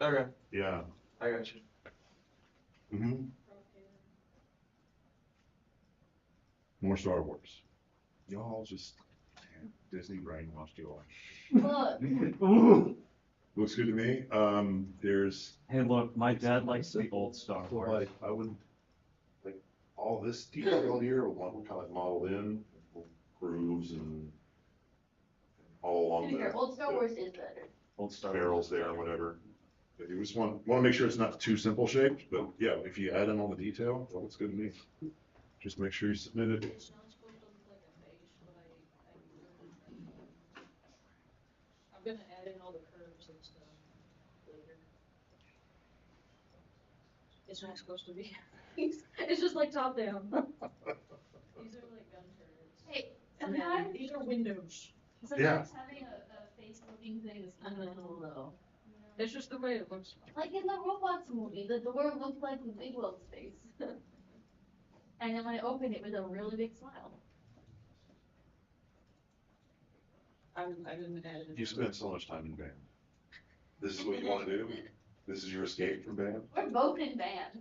Okay, Yeah. I got you. Mm-hmm. More Star Wars. Y'all just, man, Disney brainwashed you all. look, Ooh. Looks good to me. There's Hey, look, my dad likes the old Star Wars. like I would like all this detail here will kind of modeled in grooves and all along your old Star Wars is better. Old Star barrels there or whatever. But you just want to make sure it's not too simple shaped, but yeah, if you add in all the detail, that looks good to me. Just make sure you submit it. It's not supposed to look like a face, but I'm gonna add in all the curves and stuff later. It's not supposed to be. It's just like top down. These are like gun turrets. Hey, And then sometimes, these are windows. sometimes having a face looking thing is kind of a little low. It's just the way it looks. Like in the robots movie, the door looked like the Big Will's face. And then when I opened it, was a really big smile. I didn't add it. You spent so much time in band. This is what you want to do? This is your escape from band? We're both in band.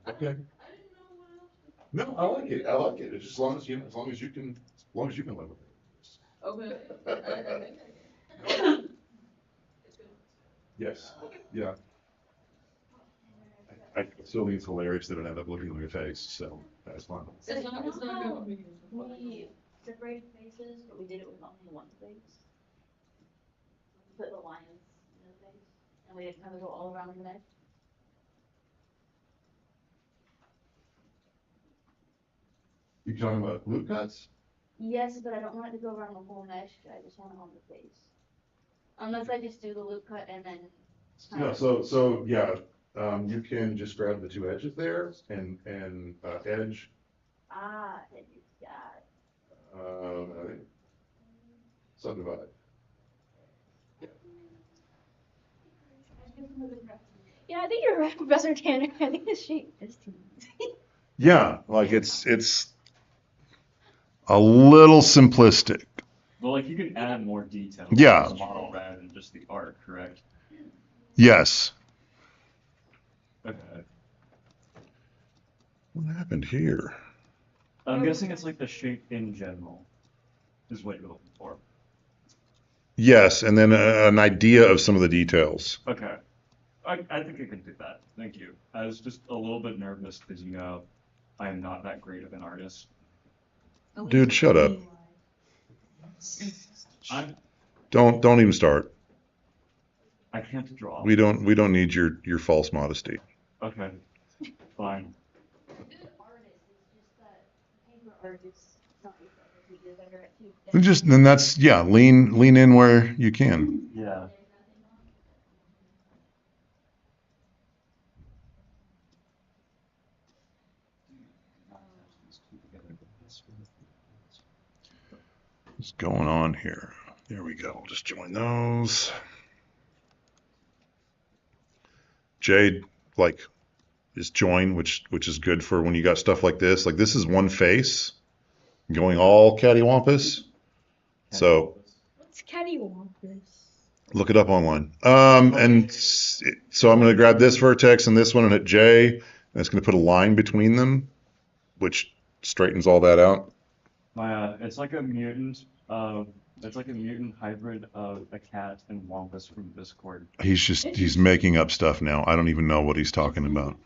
Okay. I didn't know what else. No, I like it. I like it. It's just as long as you can live with it. Okay. It's good. Yes. Yeah. I still think it's hilarious that it ended up looking like a face, so that's fine. It's not good. We separated faces, but we did it with only one face. Put the lions in the face, and we didn't kind of go all around the neck. You talking about glue cuts? Yes, but I don't want it to go around the whole mesh. I just want it on the face. Unless I just do the loop cut and then. Yeah, so yeah, you can just grab the two edges there and edge, Ah, then you got subdivide. Yeah, I think you're right, Professor Tanner. I think this shape is too easy. Yeah, like it's a little simplistic. Well, like you can add more detail. Yeah. To the model rather than just the art, correct? Yes. Okay. What happened here? I'm guessing it's like the shape in general is what you're looking for. Yes, and then an idea of some of the details. Okay. I think I can do that. Thank you. I was just a little bit nervous because, you know, I am not that great of an artist. Dude, shut up. Don't even start. I can't draw. We don't need your false modesty. Okay. Fine. Good artist, it's just that paper artists not we do better at too. And just then that's yeah, lean in where you can. Yeah. What's going on here? There we go. Just join those. Jade, like, is join, which is good for when you got stuff like this. Like this is one face going all cattywampus. So What's cattywampus? look it up online. And so I'm going to grab this vertex and this one and hit J, and it's going to put a line between them, which straightens all that out. It's like a mutant. It's like a mutant hybrid of a cat and wampus from Discord. He's making up stuff now. I don't even know what he's talking about.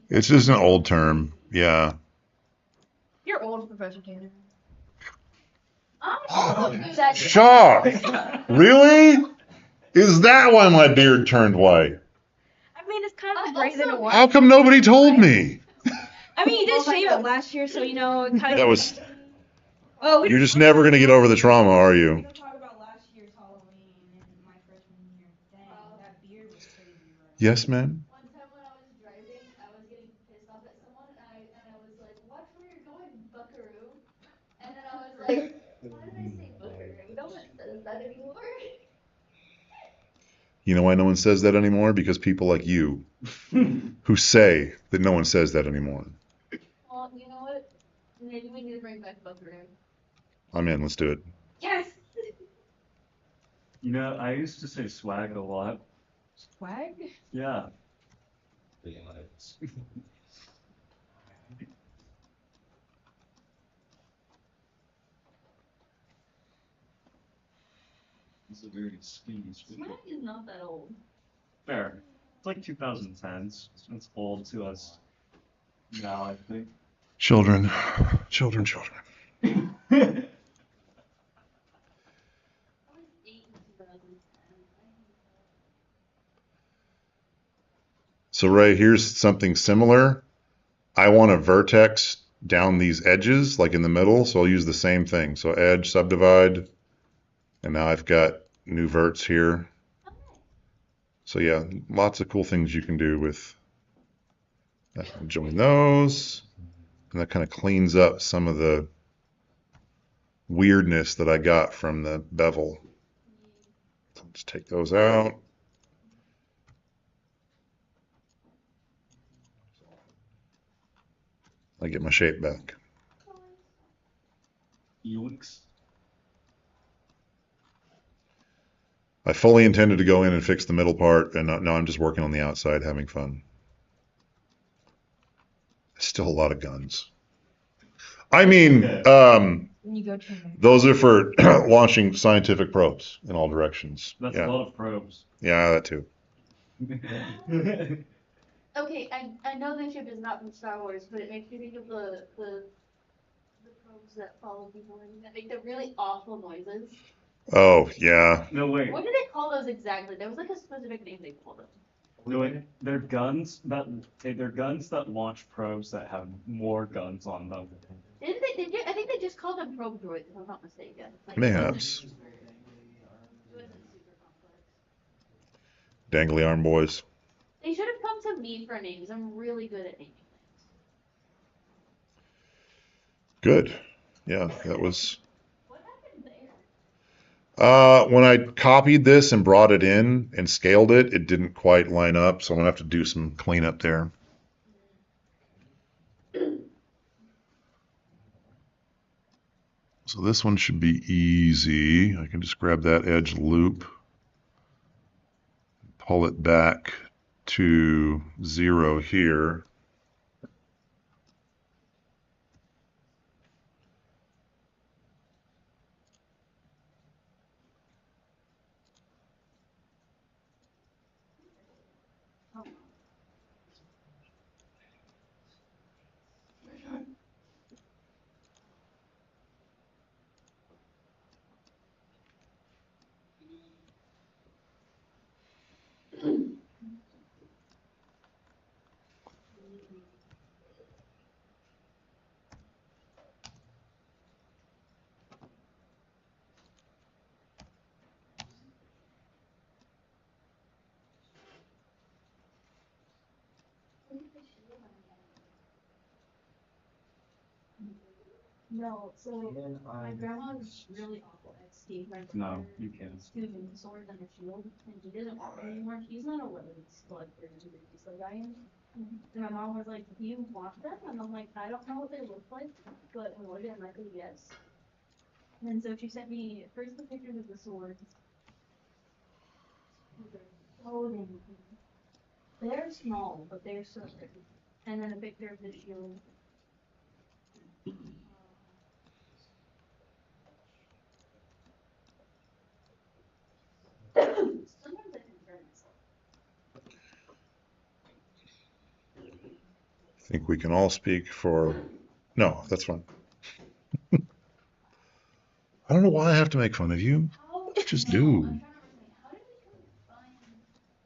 It's just an old term. Yeah. You're old, Professor Tanner. Shock! Really? Is that why my beard turned white? I mean, it's kind of gray than a white. How come nobody told me? I mean, you did shave it last year, so you know, it kind of. That was. Oh, You're just never gonna get over the trauma, are We you? don't talk about last year's Halloween and my freshman year. Dang, that beard was crazy. Yes, ma'am. One time when I was driving, I was getting pissed off at someone, and I was like, "Watch where you're going, Buckaroo." And then I was like, "Why did I say Buckaroo? No one says that anymore." You know why no one says that anymore? Because people like you, who say that no one says that anymore. Well, you know what? Maybe we need to bring back Buckaroo. I'm in. Let's do it. Yes. You know, I used to say swag a lot. Swag? Yeah. It's a very skinny Swag is not that old. Fair. It's like 2010s. It's old to us now, I think. Children. I was 8 in 2010. So Ray, here's something similar. I want a vertex down these edges, like in the middle, so I'll use the same thing. So edge, subdivide, and now I've got new verts here. So yeah, lots of cool things you can do with that. Join those, and that kind of cleans up some of the weirdness that I got from the bevel. So just take those out. I get my shape back. Yoinks. I fully intended to go in and fix the middle part, and now I'm just working on the outside, having fun. Still a lot of guns. I mean, When you go to those are for launching scientific probes in all directions. That's Yeah, a lot of probes. yeah, that too. Okay, I know this ship is not from Star Wars, but it makes me think of the probes that follow people and that make the really awful noises. Oh, yeah. No, wait. What do they call those exactly? There was like a specific name they called them. No, wait. They're guns that launch probes that have more guns on them. Didn't they? I think they just called them probe droids, if I'm not mistaken. Like, Mayhaps. it wasn't super complex. Dangly arm boys. They should have come to me for names. I'm really good at naming things. Good. Yeah, that was. What happened there? When I copied this and brought it in and scaled it, it didn't quite line up, so I'm gonna have to do some cleanup there. So this one should be easy. I can just grab that edge loop, pull it back to 0 here. No, so Then my grandma was really awful at Steve. No, you can't. Student sword and a shield, and he doesn't want it anymore. He's not a weapons collector, he's like I am. And my mom was like, "Do you want them?" And I'm like, "I don't know what they look like, but more than likely yes." And so she sent me first the pictures of the swords. They're so dang cute. They're small, but they're so pretty. And then a picture of the shield. Sometimes I compare myself. I think we can all speak for. No, that's fine. I don't know why I have to make fun of you. How? Just no, do. I'm trying to remember something. How did we combine?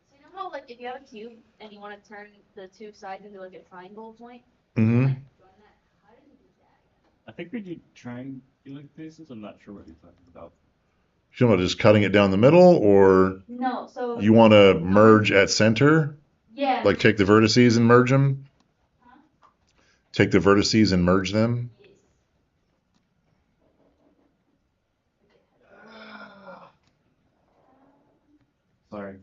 So you know how like if you have a cube and you want to turn the two sides into like a triangle point, Mm-hmm. like run that. How did we do that? I think we do triangular faces. I'm not sure what you're talking about. You want to just cutting it down the middle, or No, so you want to merge at center? yeah. Like take the vertices and merge them? Huh? Take the vertices and merge them? Yes. Sorry.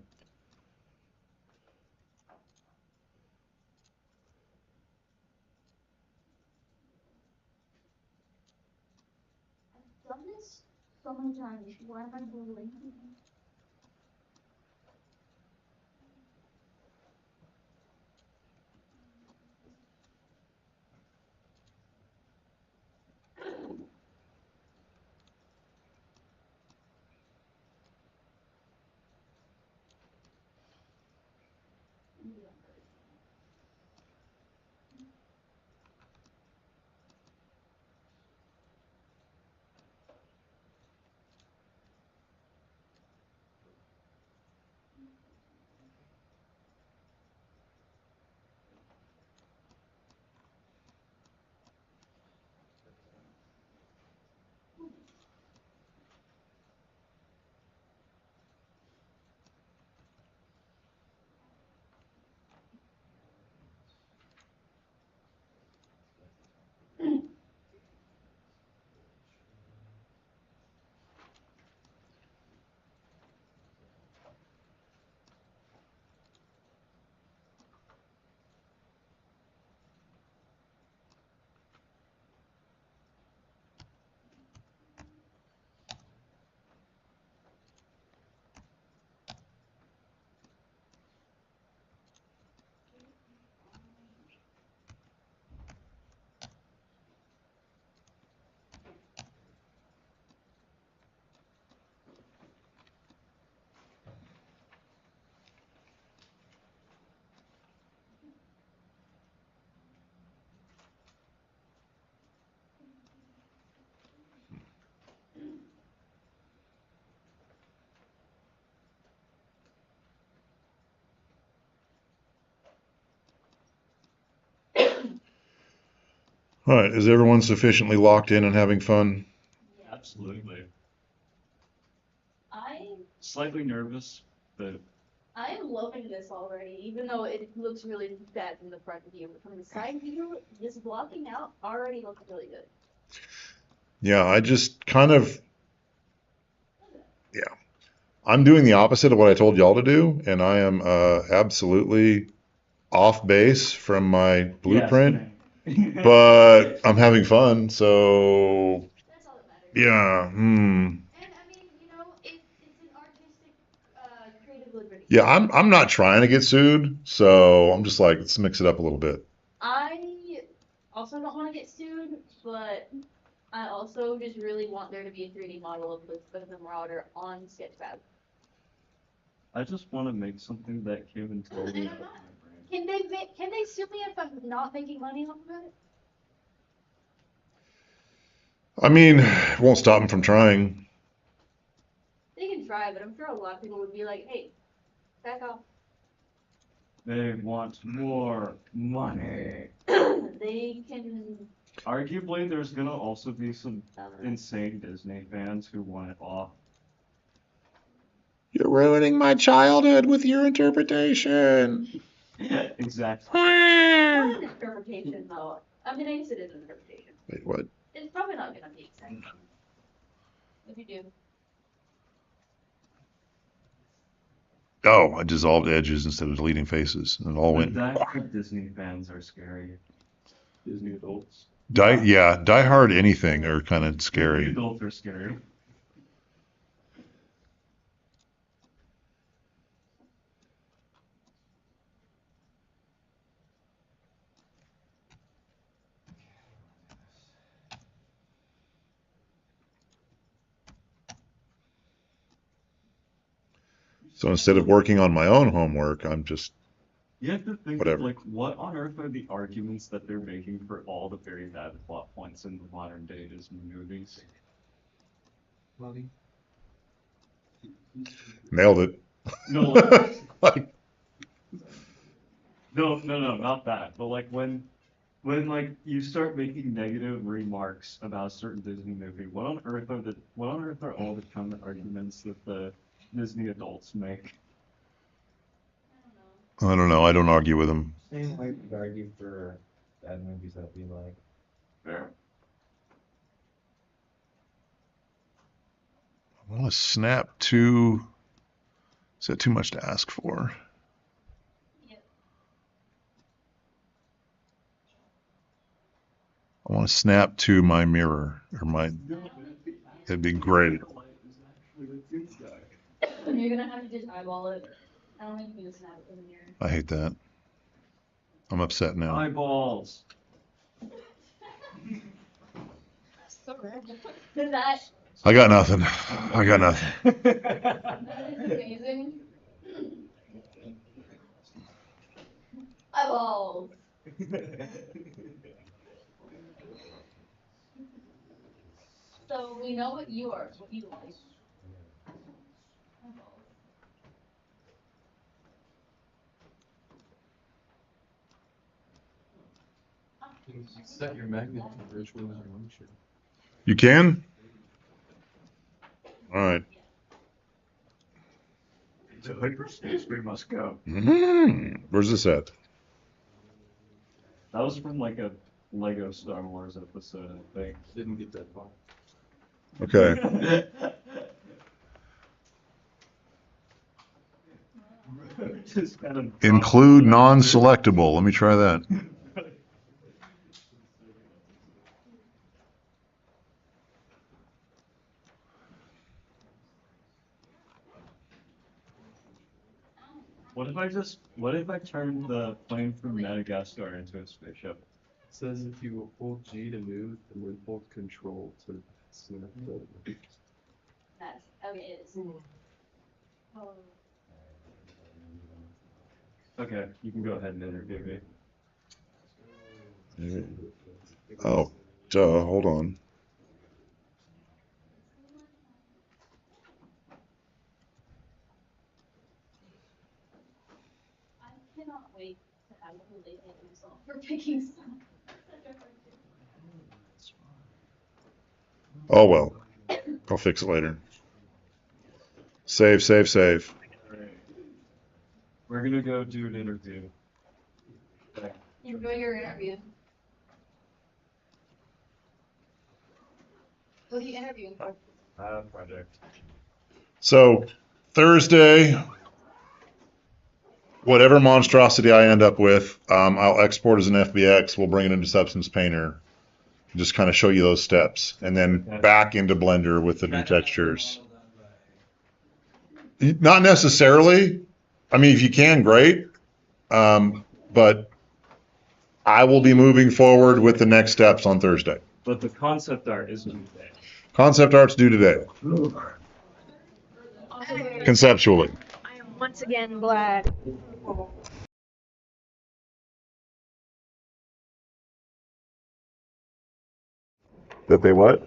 I've done this so many times. Why am I doing? All right, is everyone sufficiently locked in and having fun? Yeah. Absolutely. I Slightly nervous, but I am loving this already, even though it looks really bad from the front view. But from the side view, this blocking out already looks really good. Yeah, I just kind of, yeah. I'm doing the opposite of what I told y'all to do, and I am absolutely off base from my blueprint, yes, but I'm having fun, so That's all that matters. yeah, And I mean, you know, it's an artistic, creative liberty. Yeah, I'm not trying to get sued, so I'm just like, let's mix it up a little bit. I also don't want to get sued, but I also just really want there to be a 3D model of the Marauder on Sketchfab. I just want to make something that came and told me And out I'm of not. my brain. Can they sue me if I'm not making money off of it? I mean, it won't stop them from trying. They can try, but I'm sure a lot of people would be like, "Hey, back off." They want more money. They can. Arguably, there's gonna also be some insane Disney fans who want it off. You're ruining my childhood with your interpretation. Exactly. Not an interpretation, though. I mean, I guess it is an interpretation. Wait, what? It's probably not gonna be exact. If you do. Oh, I dissolved edges instead of deleting faces, and it all The went. diehard Disney fans are scary. Disney adults. Die Hard anything are kind of The scary. adults are scary. So instead of working on my own homework, I'm just You have to think Whatever. of, like, what on earth are the arguments that they're making for all the very bad plot points in the modern day Disney movies? Money. nailed it. No, Like, no, not that. But like when like you start making negative remarks about a certain Disney movie, what on earth are all the counter arguments that the Disney adults make? I don't know. I don't argue with them. Same way we argue for bad movies that we like. Fair. I want to snap to. Is that too much to ask for? Yep. I want to snap to my mirror or my. It'd be great. You're gonna have to just eyeball it. I don't think you can snap it in the mirror. I hate that. I'm upset now. Eyeballs. So random. That I got nothing. is amazing. Eyeballs. So we know what you like. Eyeballs. You set your magnet to virtual motion. You can? All right. To hyperspace we must go. Where's this at? That was from like a Lego Star Wars episode, I think. Didn't get that far. Okay. Just kind of Include non-selectable. Let me try that. What if I turned the plane from Madagascar into a spaceship? It says if you hold G to move, and then hold Control to snap the. That's okay. It is. Oh. Okay, you can go ahead and interview me. Oh, duh. Hold on. I cannot wait to have you label yourself for picking stuff. Oh well. I'll fix it later. Save, save, save. Alright. We're gonna go do an interview. Okay. Enjoy your interview. Who are you interviewing for? Project. So Thursday, whatever monstrosity I end up with, I'll export as an FBX. We'll bring it into Substance Painter. Just kind of show you those steps, and then back into Blender with the new textures. Not necessarily. I mean, if you can, great. But I will be moving forward with the next steps on Thursday. But the concept art is due today. Concept art's due today, conceptually. I am once again glad. That they what?